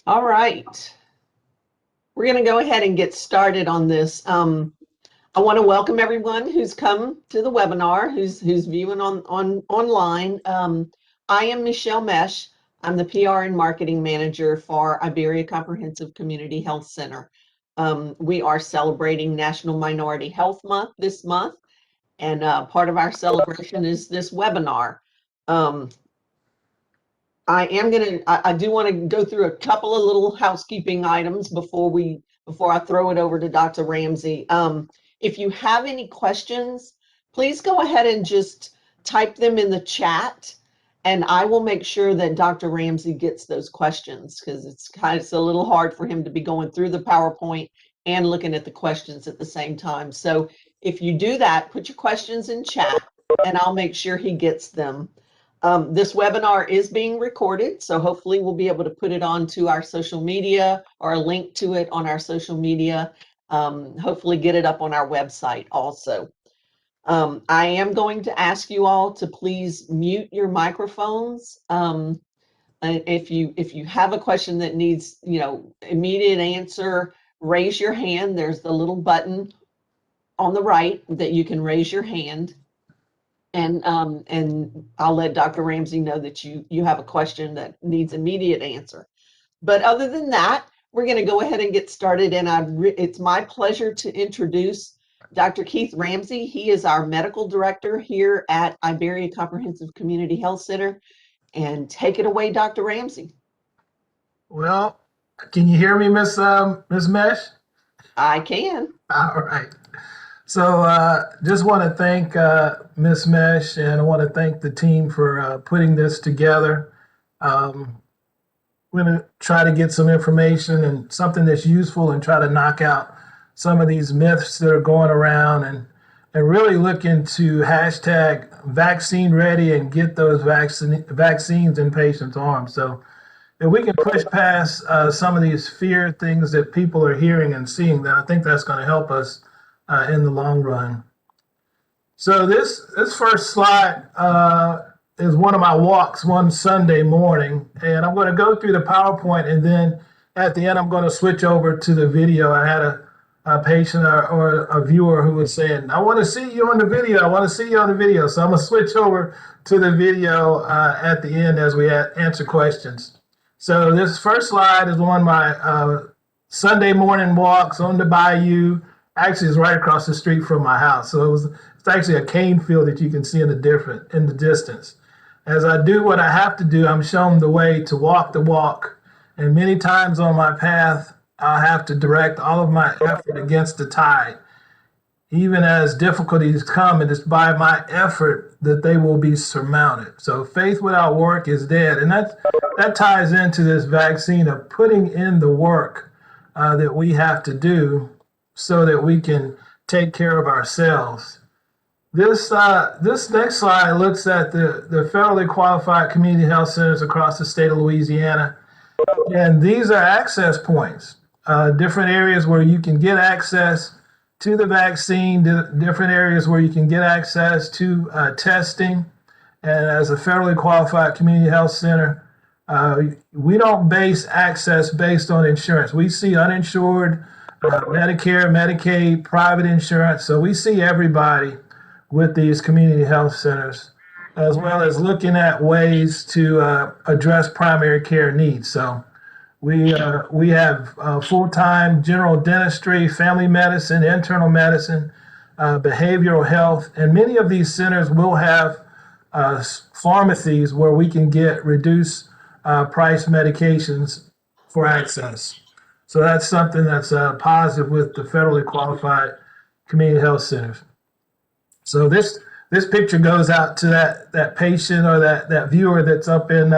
All right. We're going to go ahead and get started on this. I want to welcome everyone who's come to the webinar, who's viewing online. I am Michelle Mesh. I'm the PR and Marketing Manager for Iberia Comprehensive Community Health Center. We are celebrating National Minority Health Month this month, and part of our celebration is this webinar. I do want to go through a couple of little housekeeping items before I throw it over to Dr. Ramsey. If you have any questions, please go ahead and just type them in the chat, and I will make sure that Dr. Ramsey gets those questions, because it's a little hard for him to be going through the PowerPoint and looking at the questions at the same time. So if you do that, put your questions in chat, and I'll make sure he gets them. This webinar is being recorded, so hopefully we'll be able to put it onto our social media or a link to it on our social media. Hopefully get it up on our website also. I am going to ask you all to please mute your microphones. If you have a question that needs, immediate answer, raise your hand. There's the little button on the right that you can raise your hand. And I'll let Dr. Ramsey know that you have a question that needs immediate answer. But other than that, we're going to go ahead and get started. And it's my pleasure to introduce Dr. Keith Ramsey. He is our medical director here at Iberia Comprehensive Community Health Center. And take it away, Dr. Ramsey. Well, can you hear me, Miss Mesh? I can. All right. So just want to thank Miss Mesh, and I want to thank the team for putting this together. We're going to try to get some information and something that's useful and try to knock out some of these myths that are going around, and really look into hashtag VaccineReady and get those vaccines in patients' arms. So if we can push past some of these fear things that people are hearing and seeing, then I think that's going to help us in the long run. So this first slide is one of my walks one Sunday morning, and I'm going to go through the PowerPoint, and then at the end I'm going to switch over to the video. I had a patient or a viewer who was saying, "I want to see you on the video. I want to see you on the video." So I'm going to switch over to the video at the end as we answer questions. So this first slide is one of my Sunday morning walks on the bayou. Actually, it's right across the street from my house. So it's actually a cane field that you can see in the distance. As I do what I have to do, I'm shown the way to walk the walk. And many times on my path, I'll have to direct all of my effort against the tide. Even as difficulties come, it is by my effort that they will be surmounted. So faith without work is dead. And that ties into this vaccine of putting in the work that we have to do so that we can take care of ourselves. This next slide looks at the federally qualified community health centers across the state of Louisiana. And these are access points, different areas where you can get access to the vaccine, different areas where you can get access to testing. And as a federally qualified community health center, we don't base access based on insurance. We see uninsured, Medicare, Medicaid, private insurance. So we see everybody with these community health centers, as well as looking at ways to address primary care needs. So we have full-time general dentistry, family medicine, internal medicine, behavioral health, and many of these centers will have pharmacies where we can get reduced price medications for access. So that's something that's positive with the federally qualified community health centers. So this picture goes out to that patient or that viewer that's up in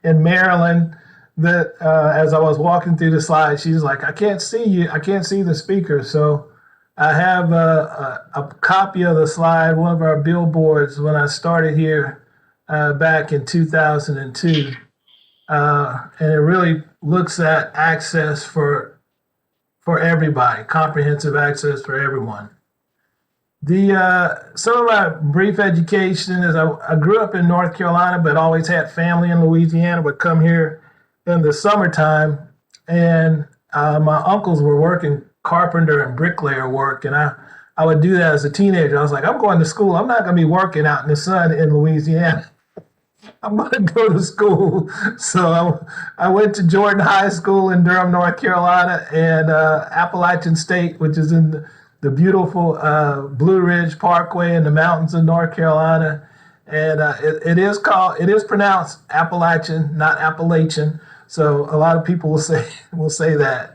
Maryland. That as I was walking through the slide, she's like, "I can't see you. I can't see the speaker." So I have a copy of the slide, one of our billboards when I started here back in 2002. And it really looks at access for everybody, comprehensive access for everyone. Some of my brief education is I grew up in North Carolina, but always had family in Louisiana, would come here in the summertime and my uncles were working carpenter and bricklayer work, and I would do that as a teenager. I was like, I'm going to school. I'm not going to be working out in the sun in Louisiana. I'm going to go to school. So I went to Jordan High School in Durham, North Carolina, and Appalachian State, which is in the beautiful Blue Ridge Parkway in the mountains of North Carolina. And it is pronounced Appalachian, not Appalachian. So a lot of people will say that.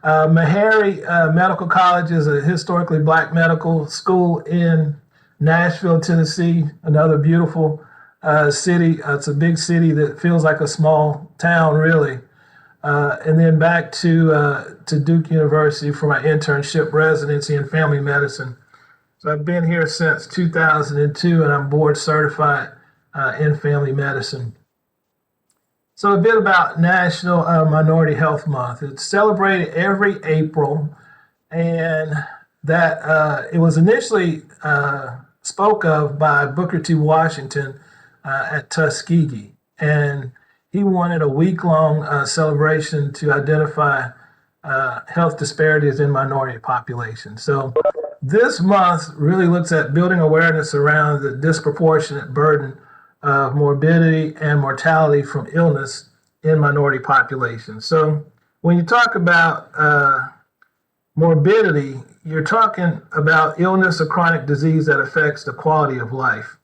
Meharry Medical College is a historically black medical school in Nashville, Tennessee, another beautiful city. It's a big city that feels like a small town, really. And then back to Duke University for my internship residency in family medicine. So I've been here since 2002, and I'm board certified in family medicine. So a bit about National Minority Health Month. It's celebrated every April, and that it was initially spoke of by Booker T. Washington at Tuskegee, and he wanted a week-long celebration to identify health disparities in minority populations. So this month really looks at building awareness around the disproportionate burden of morbidity and mortality from illness in minority populations. So when you talk about morbidity, you're talking about illness or chronic disease that affects the quality of life.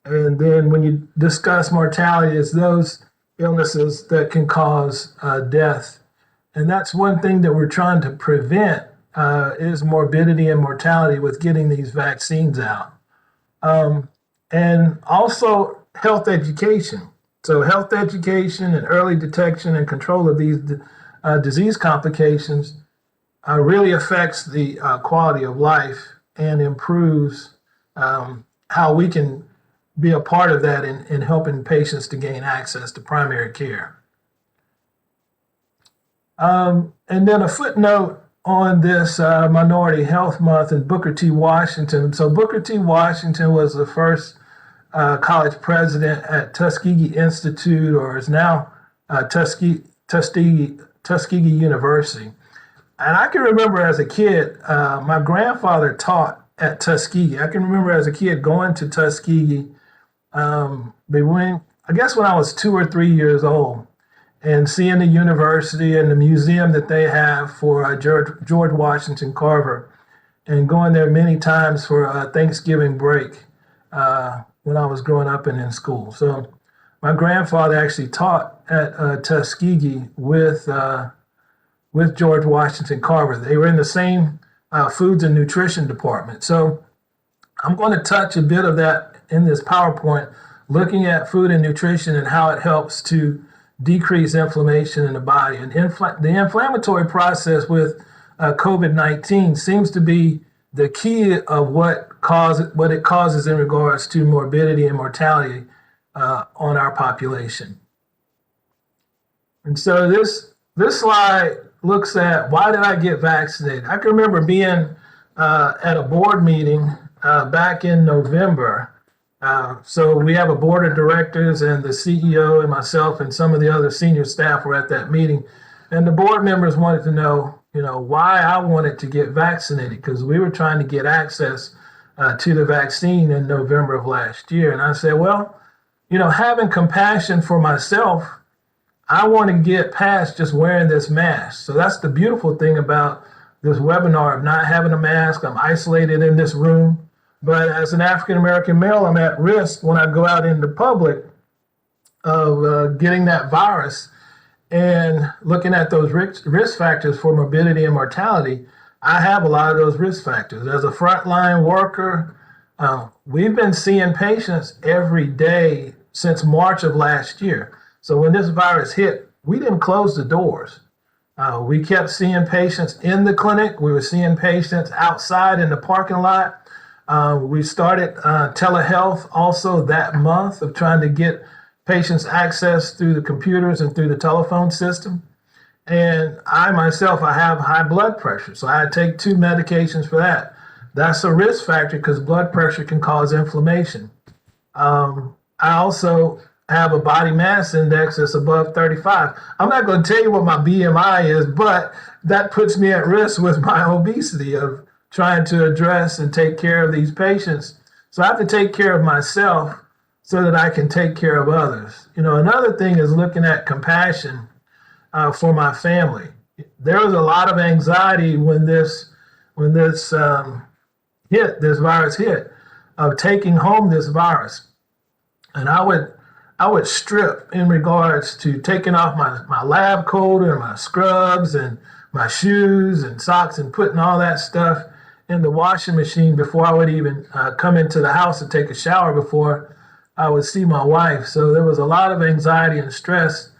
And then when you discuss mortality, it's those illnesses that can cause death. And that's one thing that we're trying to prevent is morbidity and mortality with getting these vaccines out. And also health education. So health education and early detection and control of these disease complications really affects the quality of life and improves how we can be a part of that in helping patients to gain access to primary care. And then a footnote on this Minority Health Month and Booker T. Washington. So Booker T. Washington was the first college president at Tuskegee Institute, or is now Tuskegee University. And I can remember as a kid, my grandfather taught at Tuskegee. I can remember as a kid going to Tuskegee, I guess when I was 2 or 3 years old, and seeing the university and the museum that they have for George Washington Carver, and going there many times for Thanksgiving break when I was growing up and in school. So my grandfather actually taught at Tuskegee with George Washington Carver. They were in the same foods and nutrition department. So I'm going to touch a bit of that in this PowerPoint, looking at food and nutrition and how it helps to decrease inflammation in the body. And the inflammatory process with COVID-19 seems to be the key of what it causes in regards to morbidity and mortality on our population. And so this slide looks at why did I get vaccinated? I can remember being at a board meeting back in November. So we have a board of directors, and the CEO and myself and some of the other senior staff were at that meeting. And the board members wanted to know, why I wanted to get vaccinated, because we were trying to get access to the vaccine in November of last year. And I said, well, having compassion for myself, I want to get past just wearing this mask. So that's the beautiful thing about this webinar of not having a mask. I'm isolated in this room. But as an African-American male, I'm at risk when I go out in the public of getting that virus. And looking at those risk factors for morbidity and mortality, I have a lot of those risk factors. As a frontline worker, we've been seeing patients every day since March of last year. So when this virus hit, we didn't close the doors. We kept seeing patients in the clinic. We were seeing patients outside in the parking lot. We started telehealth also that month of trying to get patients access through the computers and through the telephone system. And I myself, I have high blood pressure, so I take 2 medications for that. That's a risk factor because blood pressure can cause inflammation. I also have a body mass index that's above 35. I'm not going to tell you what my BMI is, but that puts me at risk with my obesity of trying to address and take care of these patients. So I have to take care of myself so that I can take care of others. Another thing is looking at compassion for my family. There was a lot of anxiety when this virus hit, of taking home this virus. And I would strip in regards to taking off my lab coat and my scrubs and my shoes and socks and putting all that stuff in the washing machine before I would even come into the house to take a shower before I would see my wife. So there was a lot of anxiety and stress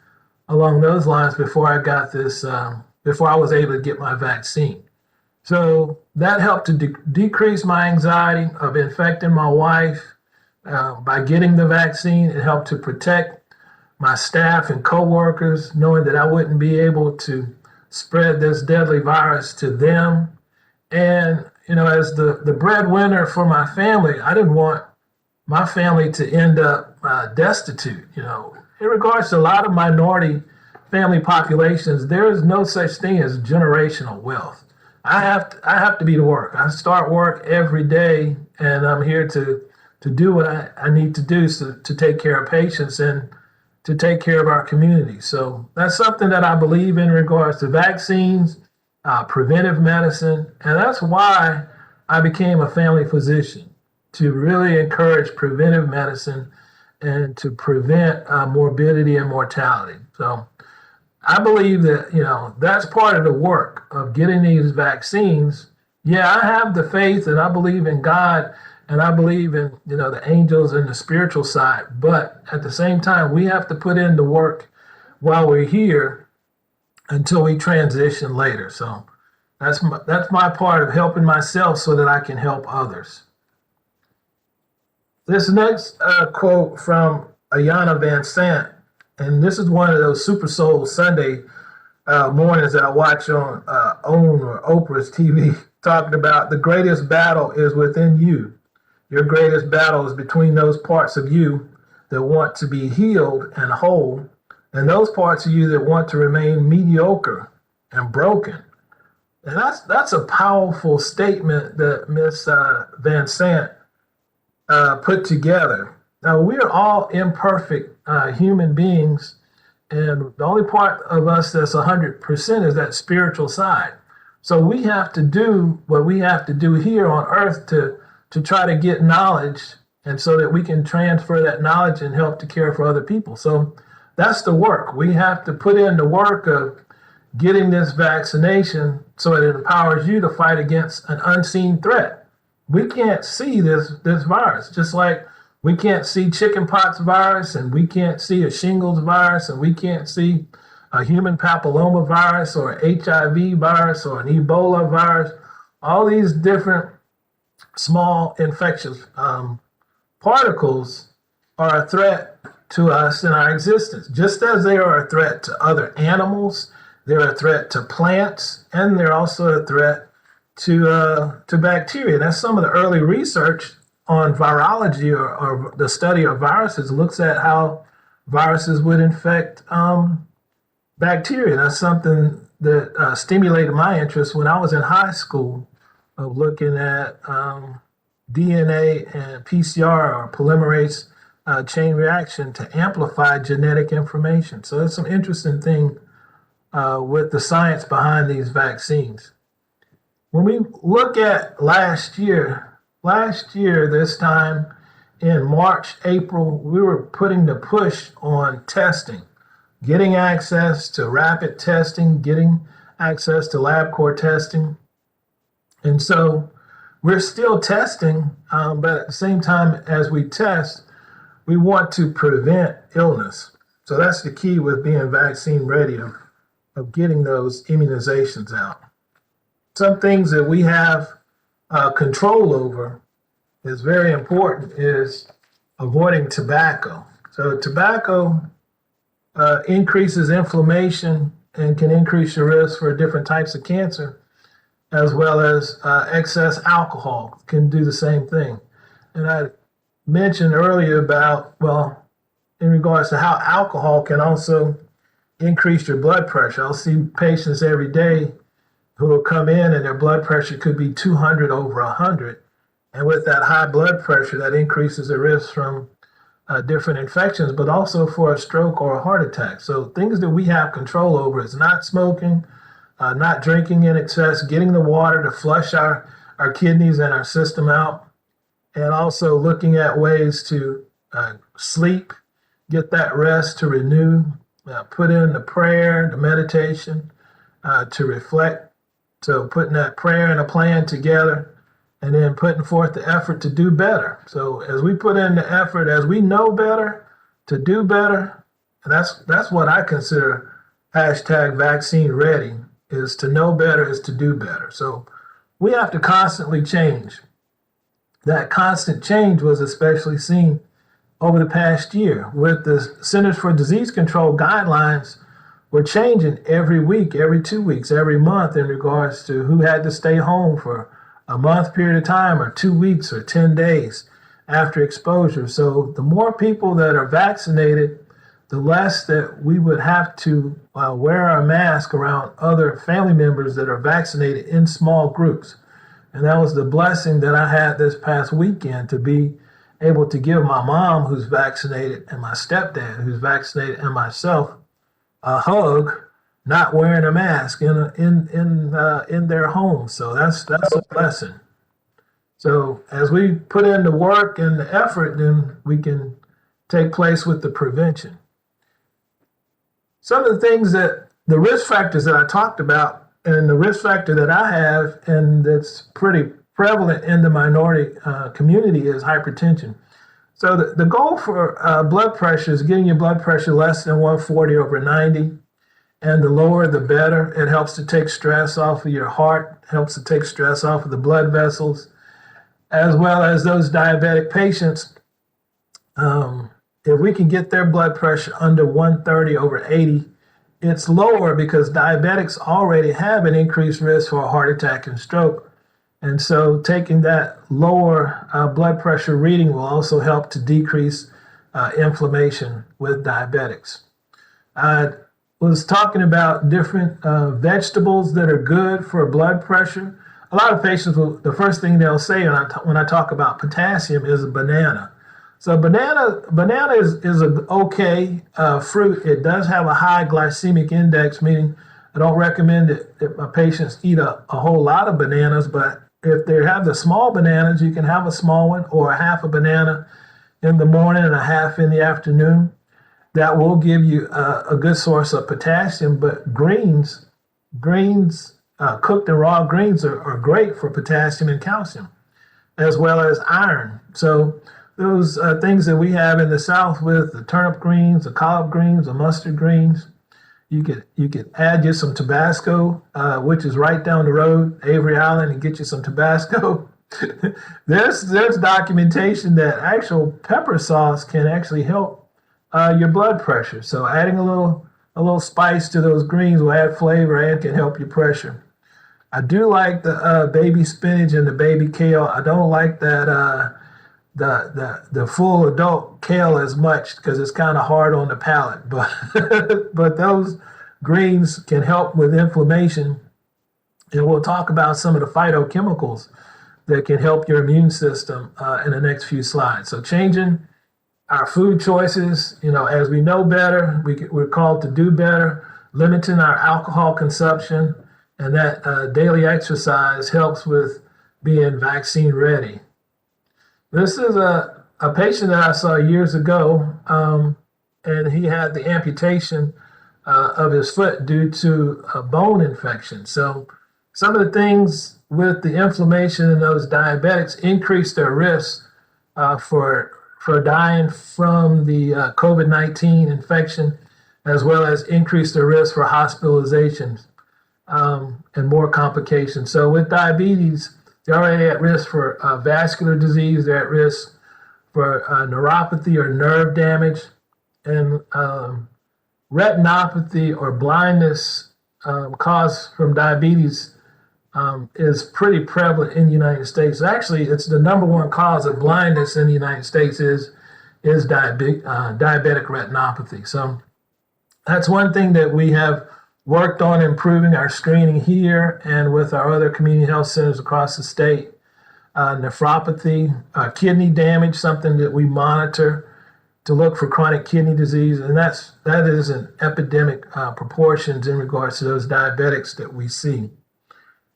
along those lines before I got this, before I was able to get my vaccine. So that helped to decrease my anxiety of infecting my wife. By getting the vaccine, it helped to protect my staff and coworkers, knowing that I wouldn't be able to spread this deadly virus to them. And, as the breadwinner for my family, I didn't want my family to end up destitute. In regards to a lot of minority family populations, there is no such thing as generational wealth. I have to be to work. I start work every day, and I'm here to do what I need to do to take care of patients and to take care of our community. So that's something that I believe in regards to vaccines, preventive medicine, and that's why I became a family physician, to really encourage preventive medicine and to prevent morbidity and mortality. So I believe that, that's part of the work of getting these vaccines. Yeah, I have the faith and I believe in God and I believe in, the angels and the spiritual side. But at the same time, we have to put in the work while we're here until we transition later. So that's my part of helping myself so that I can help others. This next quote from Ayanna Van Sant, and this is one of those Super Soul Sunday mornings that I watch on OWN or Oprah's TV, talking about the greatest battle is within you. Your greatest battle is between those parts of you that want to be healed and whole, and those parts of you that want to remain mediocre and broken. And that's a powerful statement that Miss Van Sant put together. Now, we are all imperfect human beings, and the only part of us that's 100% is that spiritual side. So we have to do what we have to do here on earth to try to get knowledge, and so that we can transfer that knowledge and help to care for other people. So that's the work. We have to put in the work of getting this vaccination so it empowers you to fight against an unseen threat. We can't see this virus, just like we can't see chickenpox virus, and we can't see a shingles virus, and we can't see a human papilloma virus or HIV virus or an Ebola virus. All these different small infectious particles are a threat to us in our existence, just as they are a threat to other animals, they're a threat to plants, and they're also a threat to bacteria. That's some of the early research on virology or the study of viruses looks at how viruses would infect bacteria. That's something that stimulated my interest when I was in high school, of looking at DNA and PCR or polymerase chain reaction to amplify genetic information. So there's some interesting thing with the science behind these vaccines. When we look at last year, this time in March, April, we were putting the push on testing, getting access to rapid testing, getting access to LabCorp testing. And so we're still testing, but at the same time as we test, we want to prevent illness. So that's the key with being vaccine ready, of getting those immunizations out. Some things that we have control over is very important, is avoiding tobacco. So tobacco increases inflammation and can increase your risk for different types of cancer, as well as excess alcohol can do the same thing. And I mentioned earlier about, in regards to how alcohol can also increase your blood pressure. I'll see patients every day who will come in and their blood pressure could be 200 over 100. And with that high blood pressure, that increases the risk from different infections, but also for a stroke or a heart attack. So things that we have control over is not smoking, not drinking in excess, getting the water to flush our kidneys and our system out, and also looking at ways to sleep, get that rest to renew, put in the prayer, the meditation, to reflect. So putting that prayer and a plan together, and then putting forth the effort to do better. So as we put in the effort, as we know better, to do better, and that's what I consider hashtag vaccine ready, is to know better, is to do better. So we have to constantly change. That constant change was especially seen over the past year with the Centers for Disease Control guidelines were changing every week, every 2 weeks, every month in regards to who had to stay home for a month period of time or 2 weeks or 10 days after exposure. So the more people that are vaccinated, the less that we would have to wear our mask around other family members that are vaccinated in small groups. And that was the blessing that I had this past weekend, to be able to give my mom, who's vaccinated, and my stepdad, who's vaccinated, and myself a hug, not wearing a mask in their home. So that's a blessing. So as we put in the work and the effort, then we can take place with the prevention. Some of the things that the risk factors that I talked about, and the risk factor that I have, and that's pretty prevalent in the minority community, is hypertension. So the goal for blood pressure is getting your blood pressure less than 140 over 90. And the lower, the better. It helps to take stress off of your heart, helps to take stress off of the blood vessels, as well as those diabetic patients. If we can get their blood pressure under 130 over 80, it's lower because diabetics already have an increased risk for a heart attack and stroke. And so taking that lower blood pressure reading will also help to decrease inflammation with diabetics. Was talking about different vegetables that are good for blood pressure. A lot of patients the first thing they'll say when I talk about potassium is a banana. So banana is an okay fruit. It does have a high glycemic index, meaning I don't recommend that my patients eat a whole lot of bananas, but if they have the small bananas, you can have a small one or a half a banana in the morning and a half in the afternoon. That will give you a good source of potassium. But greens, cooked and raw greens are great for potassium and calcium, as well as iron. So those things that we have in the South with the turnip greens, the collard greens, the mustard greens, you could add just some Tabasco, which is right down the road, Avery Island, and get you some Tabasco. There's documentation that actual pepper sauce can actually help your blood pressure. So adding a little spice to those greens will add flavor and can help your pressure. I do like the baby spinach and the baby kale. I don't like that the full adult kale as much because it's kind of hard on the palate. But but those greens can help with inflammation, and we'll talk about some of the phytochemicals that can help your immune system in the next few slides. So changing our food choices, as we know better, we're called to do better, limiting our alcohol consumption, and that daily exercise helps with being vaccine ready. This is a patient that I saw years ago, and he had the amputation of his foot due to a bone infection. So some of the things with the inflammation in those diabetics increase their risk for dying from the COVID-19 infection, as well as increase their risk for hospitalizations and more complications. So with diabetes, they're already at risk for vascular disease, they're at risk for neuropathy or nerve damage, and retinopathy or blindness caused from diabetes is pretty prevalent in the United States. Actually, it's the number one cause of blindness in the United States is is diabetic retinopathy. So that's one thing that we have worked on improving our screening here and with our other community health centers across the state. Nephropathy, kidney damage, something that we monitor to look for chronic kidney disease, and that is an epidemic proportions in regards to those diabetics that we see.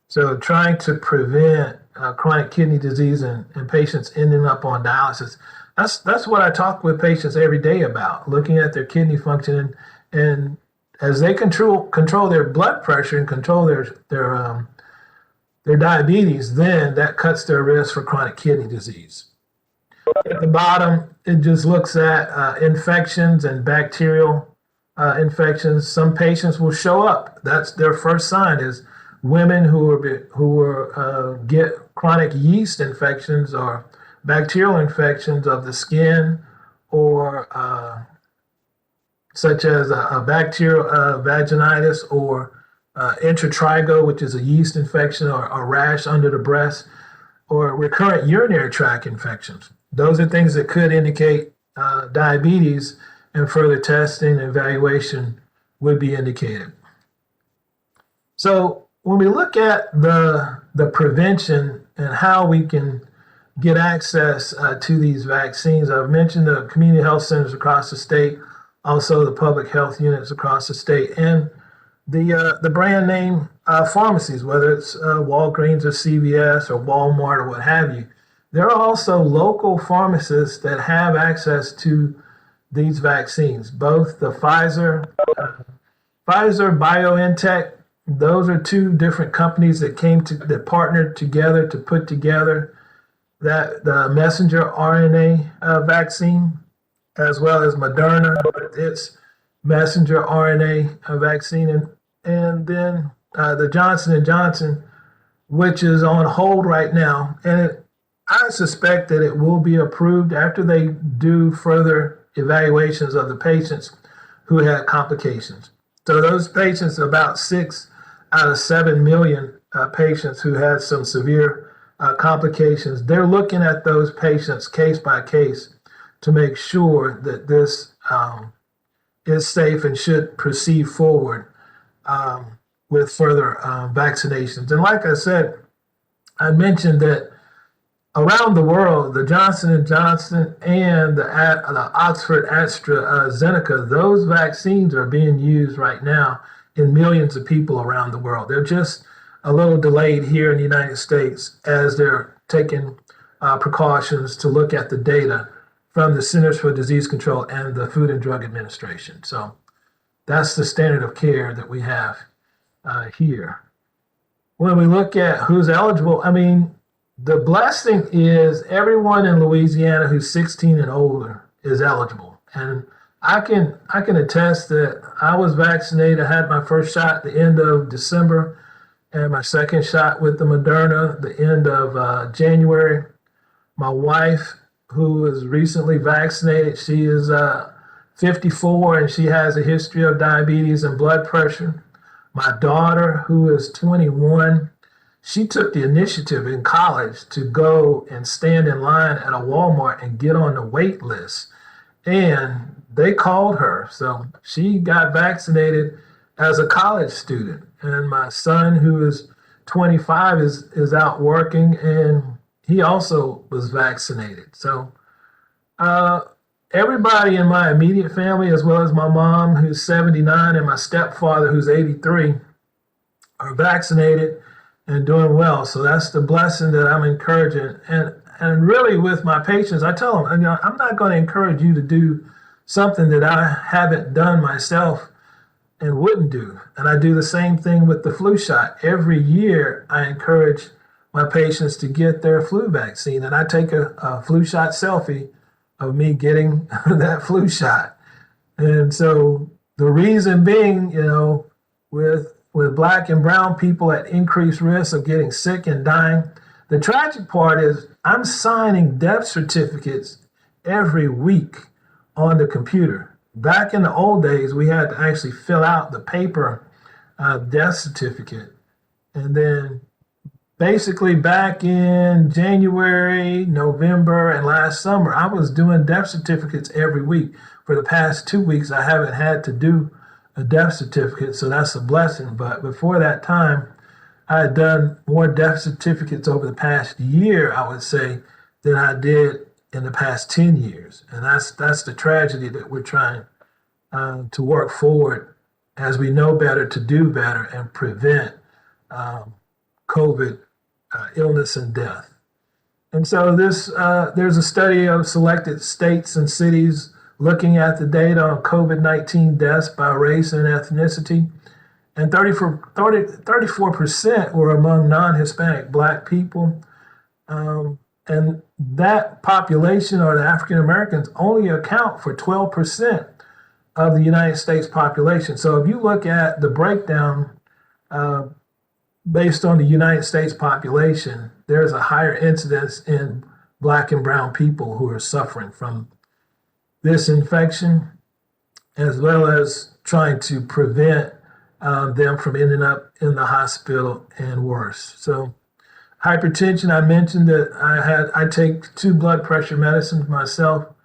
So trying to prevent chronic kidney disease and patients ending up on dialysis, that's what I talk with patients every day about, looking at their kidney function, and as they control their blood pressure and control their diabetes, then that cuts their risk for chronic kidney disease. At the bottom, it just looks at infections and bacterial infections. Some patients will show up. That's their first sign, is women who get chronic yeast infections or bacterial infections of the skin, or such as a bacterial vaginitis, or intratrigo, which is a yeast infection or a rash under the breast, or recurrent urinary tract infections. Those are things that could indicate diabetes, and further testing and evaluation would be indicated. So when we look at the prevention and how we can get access to these vaccines, I've mentioned the community health centers across the state, also the public health units across the state, and the brand name pharmacies, whether it's Walgreens or CVS or Walmart or what have you. There are also local pharmacists that have access to these vaccines, both the Pfizer BioNTech. Those are two different companies that partnered together to put together the messenger RNA vaccine, as well as Moderna, its messenger RNA vaccine, and then the Johnson & Johnson, which is on hold right now. And I suspect that it will be approved after they do further evaluations of the patients who had complications. So those patients, about 6 out of 7 million patients who had some severe complications, they're looking at those patients case by case to make sure that this is safe and should proceed forward with further vaccinations. And like I said, I mentioned that around the world, the Johnson & Johnson and the Oxford AstraZeneca, those vaccines are being used right now in millions of people around the world. They're just a little delayed here in the United States as they're taking precautions to look at the data from the Centers for Disease Control and the Food and Drug Administration. So that's the standard of care that we have here. When we look at who's eligible, I mean, the blessing is everyone in Louisiana who's 16 and older is eligible. And I can attest that I was vaccinated. I had my first shot at the end of December and my second shot with the Moderna the end of January. My wife, who is recently vaccinated, she is 54 and she has a history of diabetes and blood pressure. My daughter, who is 21, she took the initiative in college to go and stand in line at a Walmart and get on the wait list. And they called her. So she got vaccinated as a college student. And my son, who is 25, is out working, and he also was vaccinated. So everybody in my immediate family, as well as my mom, who's 79, and my stepfather, who's 83, are vaccinated and doing well. So that's the blessing that I'm encouraging. And really with my patients, I tell them, I'm not going to encourage you to do something that I haven't done myself and wouldn't do. And I do the same thing with the flu shot. Every year, I encourage my patients to get their flu vaccine. And I take a flu shot selfie of me getting that flu shot. And so the reason being, with Black and brown people at increased risk of getting sick and dying, the tragic part is I'm signing death certificates every week on the computer. Back in the old days, we had to actually fill out the paper death certificate. And then basically back in January, November, and last summer, I was doing death certificates every week. For the past 2 weeks, I haven't had to do a death certificate, so that's a blessing. But before that time, I had done more death certificates over the past year, I would say, than I did in the past 10 years. And that's the tragedy that we're trying to work forward as we know better to do better and prevent COVID illness and death. And so there's a study of selected states and cities looking at the data on COVID-19 deaths by race and ethnicity. And 34% were among non-Hispanic Black people. And that population, or the African Americans, only account for 12% of the United States population. So if you look at the breakdown based on the United States population, there's a higher incidence in Black and brown people who are suffering from this infection, as well as trying to prevent them from ending up in the hospital and worse. So hypertension, I mentioned that I take 2 blood pressure medicines myself,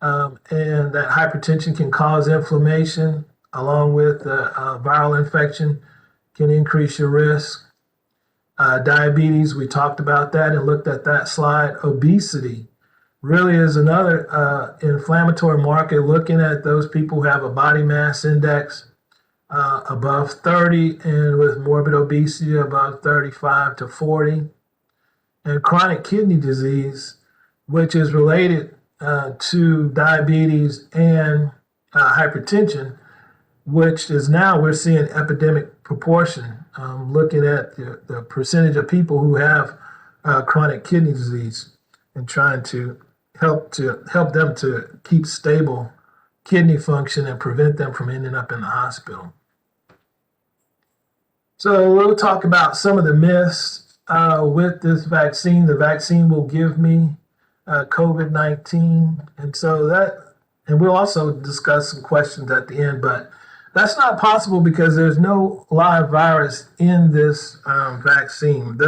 and that hypertension can cause inflammation along with viral infection can increase your risk. Diabetes, we talked about that and looked at that slide. Obesity really is another inflammatory marker, looking at those people who have a body mass index above 30 and with morbid obesity above 35 to 40. And chronic kidney disease, which is related to diabetes and hypertension, which is now we're seeing epidemic proportion, looking at the percentage of people who have chronic kidney disease and trying to help them to keep stable kidney function and prevent them from ending up in the hospital. So we'll talk about some of the myths with this vaccine. The vaccine will give me COVID-19, and we'll also discuss some questions at the end, but that's not possible because there's no live virus in this vaccine.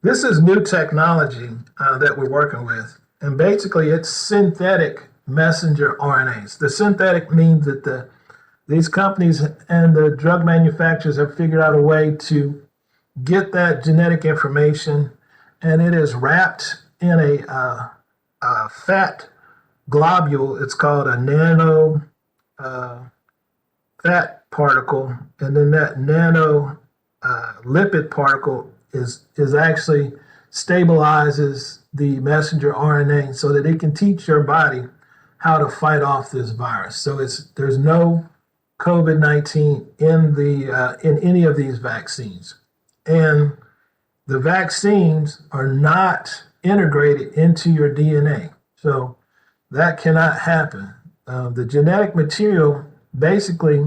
This is new technology that we're working with, and basically it's synthetic messenger RNAs. The synthetic means that these companies and the drug manufacturers have figured out a way to get that genetic information, and it is wrapped in a fat globule. It's called a nano fat particle, and then that nano lipid particle is actually stabilizes the messenger RNA so that it can teach your body how to fight off this virus. So there's no COVID-19 in any of these vaccines, and the vaccines are not integrated into your DNA, so that cannot happen. The genetic material basically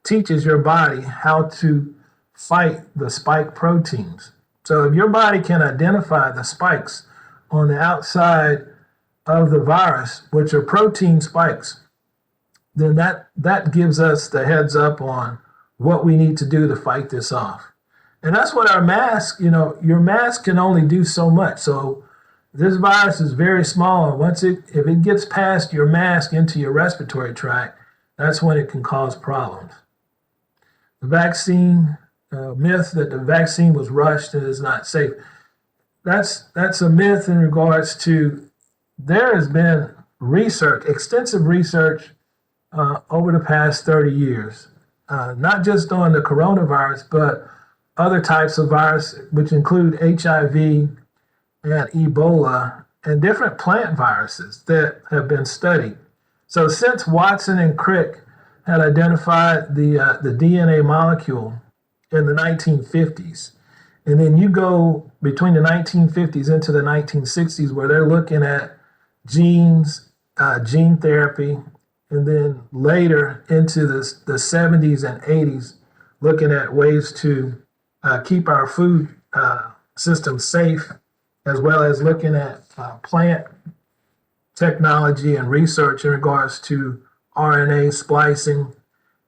teaches your body how to fight the spike proteins. So if your body can identify the spikes on the outside of the virus, which are protein spikes, then that gives us the heads up on what we need to do to fight this off. And that's what our mask, your mask can only do so much. So this virus is very small. If it gets past your mask into your respiratory tract, that's when it can cause problems. The vaccine myth that the vaccine was rushed and is not safe. That's a myth in regards to there has been research, extensive research over the past 30 years, not just on the coronavirus, but other types of virus, which include HIV and Ebola and different plant viruses that have been studied. So since Watson and Crick had identified the DNA molecule in the 1950s, and then you go between the 1950s into the 1960s where they're looking at genes, gene therapy, and then later into the 70s and 80s, looking at ways to keep our food system safe, as well as looking at plant technology and research in regards to RNA splicing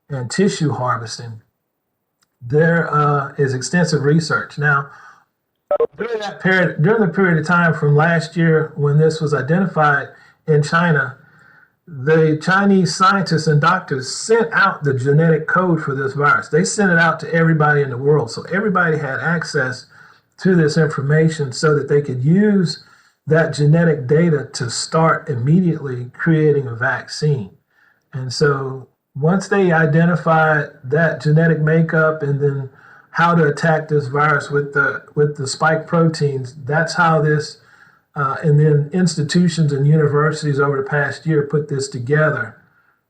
and tissue harvesting. There is extensive research. Now, During the period of time from last year when this was identified in China, the Chinese scientists and doctors sent out the genetic code for this virus. They sent it out to everybody in the world. So everybody had access to this information so that they could use that genetic data to start immediately creating a vaccine. And so once they identified that genetic makeup and then how to attack this virus with the spike proteins, that's how this and then institutions and universities over the past year put this together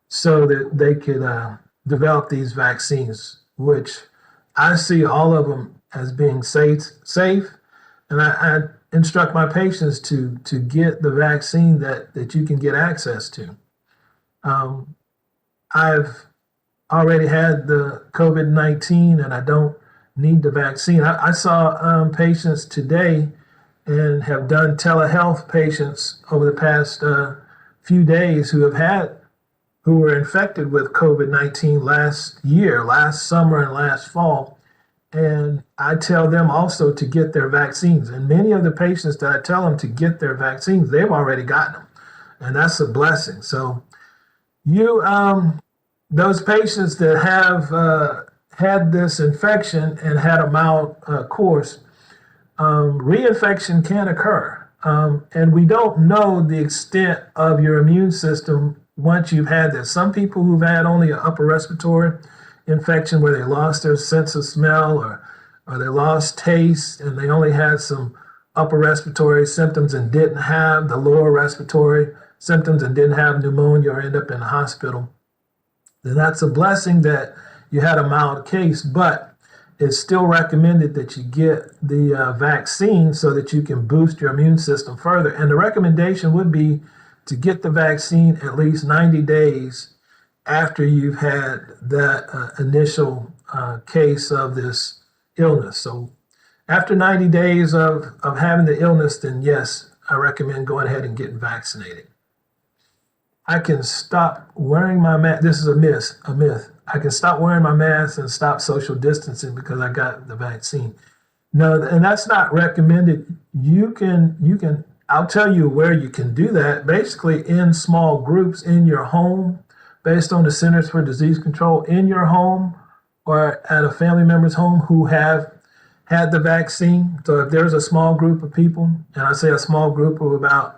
so that they could develop these vaccines, which I see all of them as being safe. And I instruct my patients to get the vaccine that you can get access to. I've already had the COVID-19 and I don't need the vaccine. I saw patients today and have done telehealth patients over the past few days who were infected with COVID-19 last summer and last fall. And I tell them also to get their vaccines. And many of the patients that I tell them to get their vaccines, they've already gotten them. And that's a blessing. So those patients that have had this infection and had a mild course, reinfection can occur. And we don't know the extent of your immune system once you've had this. Some people who've had only an upper respiratory infection where they lost their sense of smell or they lost taste and they only had some upper respiratory symptoms and didn't have the lower respiratory symptoms and didn't have pneumonia or end up in the hospital, then that's a blessing that you had a mild case, but it's still recommended that you get the vaccine so that you can boost your immune system further. And the recommendation would be to get the vaccine at least 90 days after you've had that initial case of this illness. So after 90 days of having the illness, then yes, I recommend going ahead and getting vaccinated. I can stop wearing my mask. This is a myth. I can stop wearing my mask and stop social distancing because I got the vaccine. No, and that's not recommended. You can, I'll tell you where you can do that, basically in small groups in your home, based on the Centers for Disease Control, in your home or at a family member's home who have had the vaccine. So if there's a small group of people, and I say a small group of about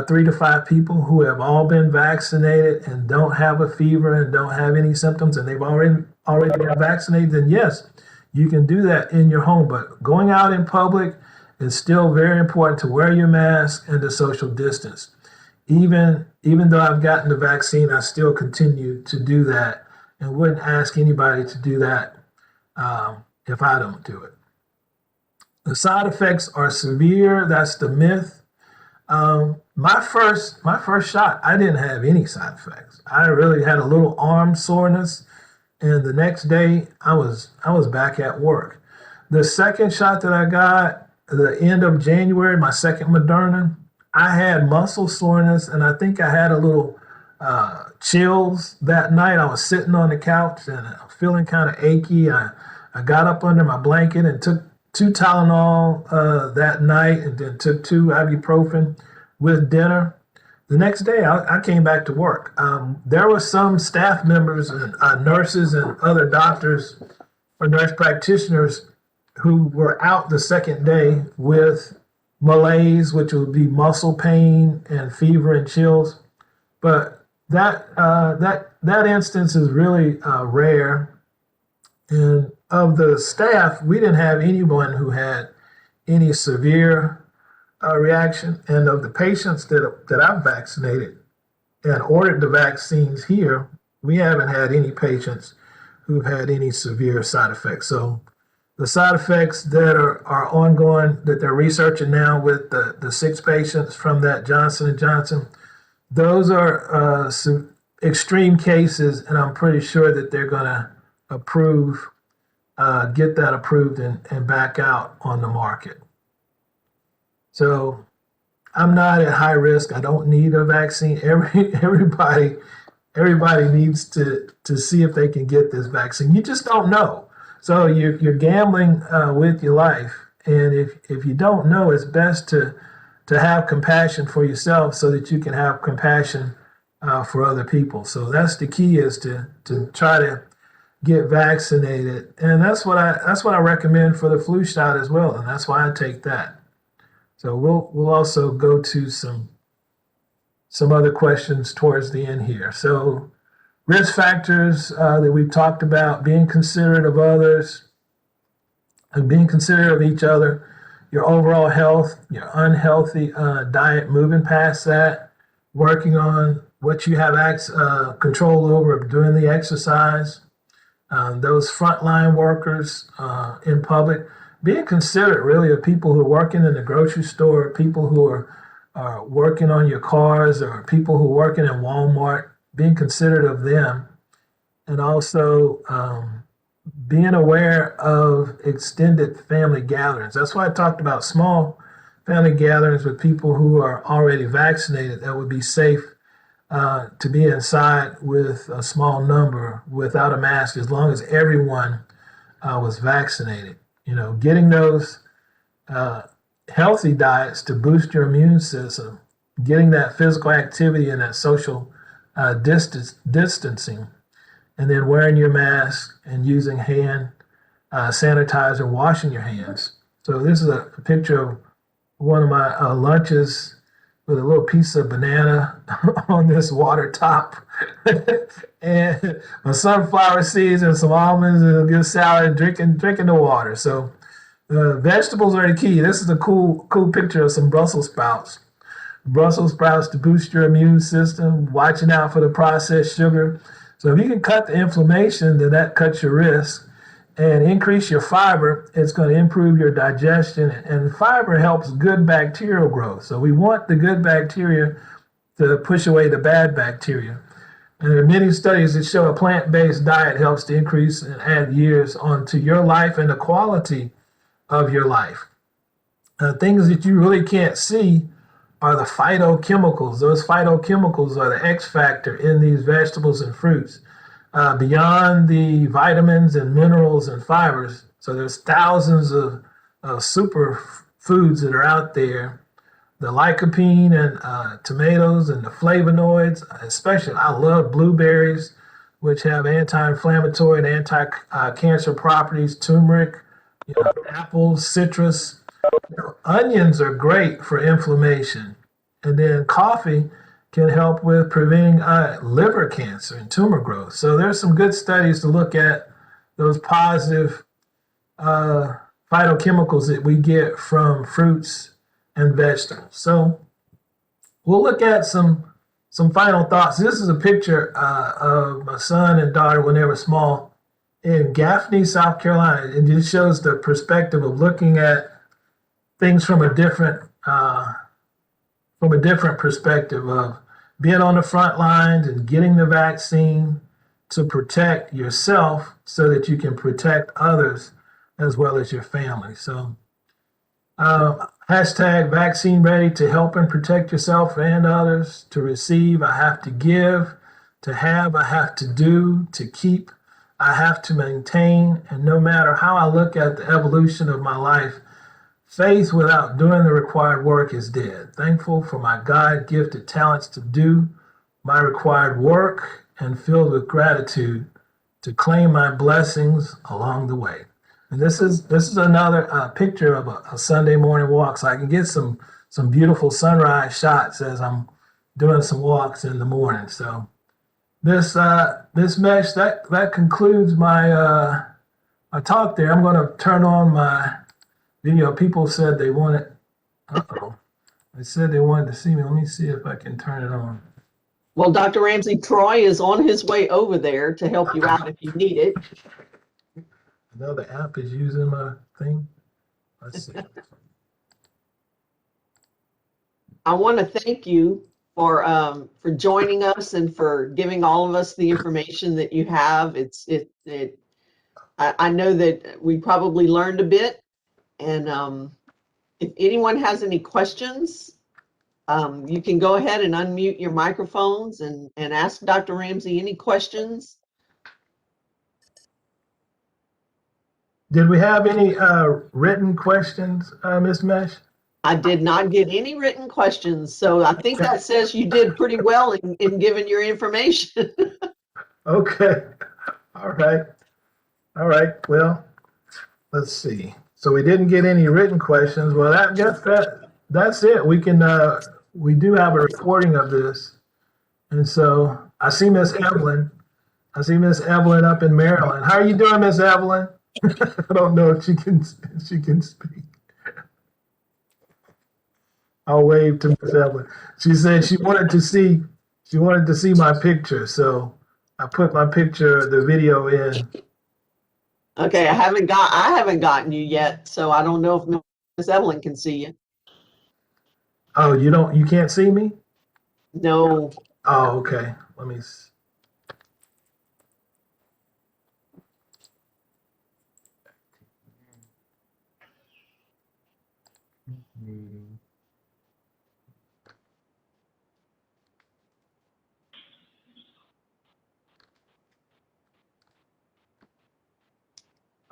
3 to 5 people who have all been vaccinated and don't have a fever and don't have any symptoms and they've already been vaccinated, then yes, you can do that in your home. But going out in public is still very important to wear your mask and to social distance. Even though I've gotten the vaccine, I still continue to do that and wouldn't ask anybody to do that if I don't do it. The side effects are severe. That's the myth. My first shot, I didn't have any side effects. I really had a little arm soreness, and the next day I was back at work. The second shot that I got, the end of January, my second Moderna, I had muscle soreness, and I think I had a little chills that night. I was sitting on the couch and feeling kind of achy. I got up under my blanket and took 2 Tylenol that night, and then took 2 ibuprofen with dinner. The next day, I came back to work. There were some staff members and nurses and other doctors or nurse practitioners who were out the second day with malaise, which would be muscle pain and fever and chills. But that instance is really rare. And of the staff, we didn't have anyone who had any severe reaction. And of the patients that I've vaccinated and ordered the vaccines here, we haven't had any patients who've had any severe side effects. So the side effects that are ongoing, that they're researching now with the 6 patients from that Johnson & Johnson, those are some extreme cases, and I'm pretty sure that they're going to get that approved and back out on the market. So I'm not at high risk. I don't need a vaccine. Everybody needs to see if they can get this vaccine. You just don't know. So you're gambling with your life, And if you don't know, it's best to have compassion for yourself so that you can have compassion for other people. So that's the key, is to try to get vaccinated. And that's what I recommend for the flu shot as well. And that's why I take that. So we'll also go to some other questions towards the end here. So risk factors that we've talked about: being considerate of others and being considerate of each other, your overall health, your unhealthy diet, moving past that, working on what you have control over, doing the exercise, those frontline workers in public, being considerate really of people who are working in the grocery store, people who are working on your cars, or people who are working in Walmart, being considerate of them. And also being aware of extended family gatherings. That's why I talked about small family gatherings with people who are already vaccinated. That would be safe to be inside with a small number without a mask, as long as everyone was vaccinated. Getting those healthy diets to boost your immune system, getting that physical activity and that social distancing, and then wearing your mask and using hand sanitizer, washing your hands. So this is a picture of one of my lunches with a little piece of banana on this water top and my sunflower seeds and some almonds and a good salad, drinking the water. So vegetables are the key. This is a cool picture of some Brussels sprouts. Brussels sprouts to boost your immune system, watching out for the processed sugar. So if you can cut the inflammation, then that cuts your risk, and increase your fiber. It's going to improve your digestion, and fiber helps good bacterial growth. So we want the good bacteria to push away the bad bacteria. And there are many studies that show a plant-based diet helps to increase and add years onto your life and the quality of your life. Things that you really can't see are the phytochemicals. Those phytochemicals are the X factor in these vegetables and fruits, beyond the vitamins and minerals and fibers. So there's thousands of super foods that are out there. The lycopene and tomatoes and the flavonoids, especially I love blueberries, which have anti-inflammatory and anti-cancer properties. Turmeric, apples, citrus. Onions are great for inflammation, and then coffee can help with preventing liver cancer and tumor growth. So there's some good studies to look at those positive phytochemicals that we get from fruits and vegetables. So we'll look at some final thoughts. This is a picture of my son and daughter when they were small in Gaffney, South Carolina. It just shows the perspective of looking at things from a different perspective of being on the front lines and getting the vaccine to protect yourself so that you can protect others as well as your family. So hashtag vaccine ready, to help and protect yourself and others. To receive, I have to give. To have, I have to do. To keep, I have to maintain. And no matter how I look at the evolution of my life, faith without doing the required work is dead. Thankful for my God-gifted talents to do my required work, and filled with gratitude to claim my blessings along the way. And this is another picture of a Sunday morning walk, so I can get some beautiful sunrise shots as I'm doing some walks in the morning. So this mesh that concludes my talk there. I'm going to turn on my video. People said they wanted. They said they wanted to see me. Let me see if I can turn it on. Well, Dr. Ramsey, Troy is on his way over there to help you out if you need it. No, the app is using my thing. Let's see. I want to thank you for joining us and for giving all of us the information that you have. I know that we probably learned a bit, and if anyone has any questions, you can go ahead and unmute your microphones and ask Dr. Ramsey any questions. Did we have any written questions, Ms. Mesh? I did not get any written questions, so I think that says you did pretty well in giving your information. Okay. All right. All right. Well, let's see. So we didn't get any written questions. Well, I guess that's it. We can we do have a recording of this. And so I see Miss Evelyn. I see Miss Evelyn up in Maryland. How are you doing, Miss Evelyn? I don't know if she can speak. I'll wave to Miss Evelyn. She said she wanted to see my picture, so I put my picture, the video in. Okay, I haven't gotten you yet, so I don't know if Miss Evelyn can see you. Oh, you can't see me? No. Oh, okay. Let me see.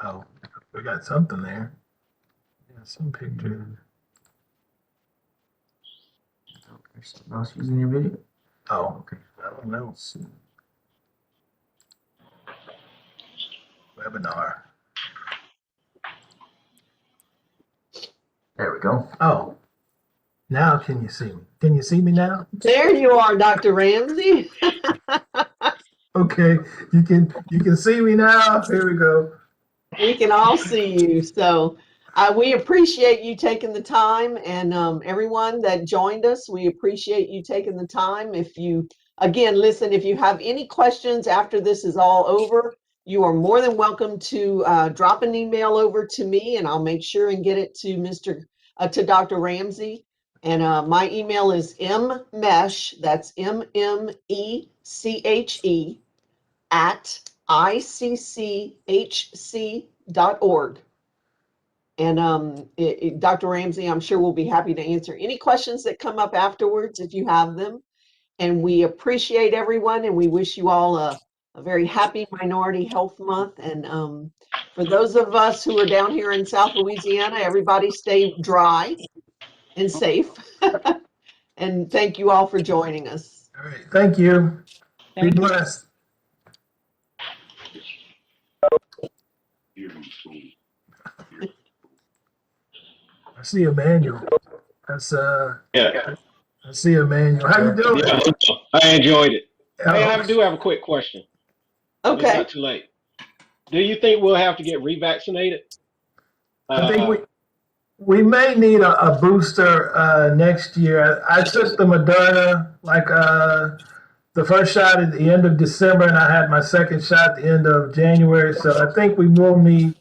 Oh, we got something there. Yeah, some picture. There's something else using your video? Oh, okay. I don't know. Webinar. There we go. Oh, now can you see me? Can you see me now? There you are, Dr. Ramsey. Okay, you can see me now. Here we go. We can all see you. So we appreciate you taking the time, and everyone that joined us, we appreciate you taking the time. If you have any questions after this is all over, you are more than welcome to drop an email over to me, and I'll make sure and get it to Dr. Ramsey. And my email is mmesh, that's MMECHE, at icchc.org. And Dr. Ramsey, I'm sure will be happy to answer any questions that come up afterwards if you have them. And we appreciate everyone, and we wish you all a very happy Minority Health Month. And for those of us who are down here in South Louisiana, everybody stay dry and safe. And thank you all for joining us. All right. Thank you. Be blessed. I see Emmanuel. That's Yeah. I see Emmanuel. How you doing? Yeah, I enjoyed it. Oh, Hey, I do have a quick question. It's Okay. not too late. Do you think we'll have to get revaccinated? I think we may need a booster next year. I took the Moderna the first shot at the end of December, and I had my second shot at the end of January. So I think we will need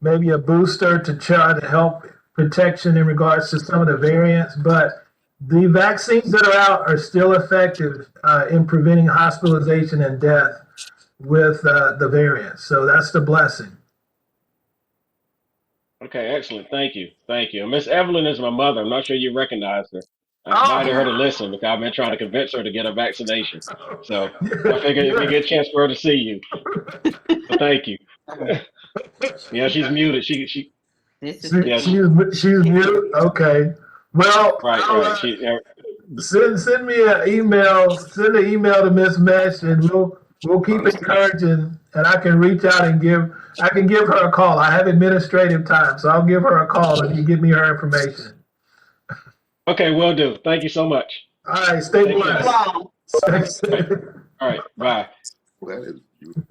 maybe a booster to try to help protection in regards to some of the variants. But the vaccines that are out are still effective in preventing hospitalization and death with the variants. So that's the blessing. Okay, excellent. Thank you. Thank you. Miss Evelyn is my mother. I'm not sure you recognize her. I invited her to listen because I've been trying to convince her to get a vaccination. So I figured if we get a chance for her to see you. So thank you. Yeah, she's muted. She's muted. Okay. Well, right. Send me an email. Send an email to Miss Mesh, and we'll keep encouraging. And I can reach out and give her a call. I have administrative time, so I'll give her a call if you give me her information. Okay, will do. Thank you so much. All right, stay blessed. Wow. All right, bye. Well, that is beautiful.